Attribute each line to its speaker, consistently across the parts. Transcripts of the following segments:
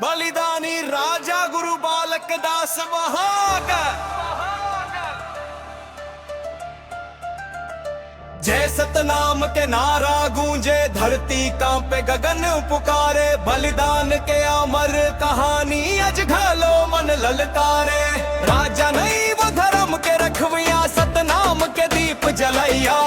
Speaker 1: बलिदानी राजा गुरु बालक दास महाग। जय सतनाम के नारा गूंजे, धरती कांपे गगन पुकारे। बलिदान के अमर कहानी अज घालो मन ललकारे। राजा नहीं वो धर्म के रखविया, सतनाम के दीप जलैया।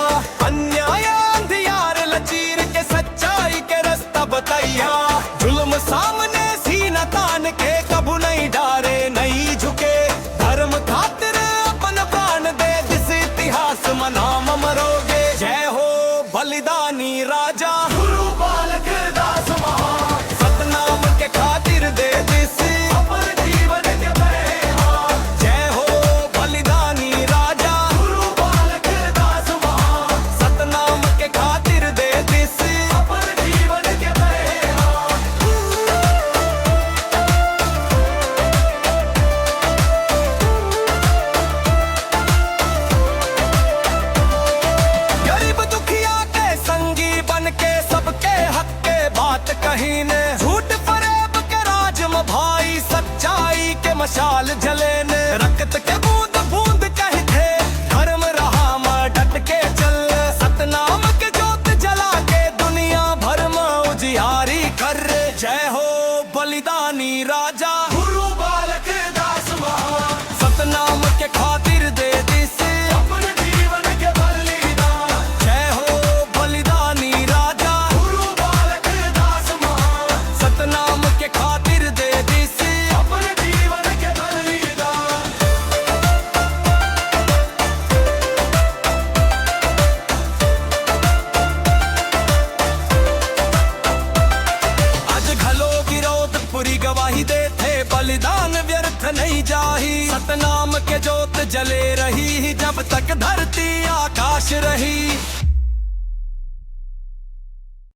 Speaker 1: अन्याय अंधियार लचीर के सच्चाई के रास्ता बताइया। जुल्म सामने सीना तान के कबू नहीं डारे नहीं झुके। धर्म खातिर अपन प्राण दे, जिस इतिहास में नाम मरोगे। जय हो बलिदानी राजा गुरु बालक दास महान। सतनाम के खातिर दे दिस अपन जीवन के बलिहार। जय हो बलिदानी राजा गुरु बालक दास महान। सतनाम के खातिर दे दिस अपन जीवन के बलिहार। गरीब दुखिया के संगी बन के सबके हक के बात कही ने। झूठ फरेब के राज में भाई सच्चाई के मशाल जले ने। रक्त के बूंद बूंद कहते धर्म रहा मैं डट के चल। सतनाम के जोत जला के दुनिया भर में उजियारी कर। जय हो बलिदानी राजा गुरु बालक दास महान। सतनाम के खातिर दे दिस अपन जीवन के बलिदान। जय हो बलिदानी राजा गुरु बालक दास महान। सतनाम के खातिर दे दिस अपन जीवन के बलिदान। आज घलो विरोध पूरी गवाही देते, बलिदान व्यर्थ नहीं जाही। सतनाम के जोत जले रही जब तक धरती आकाश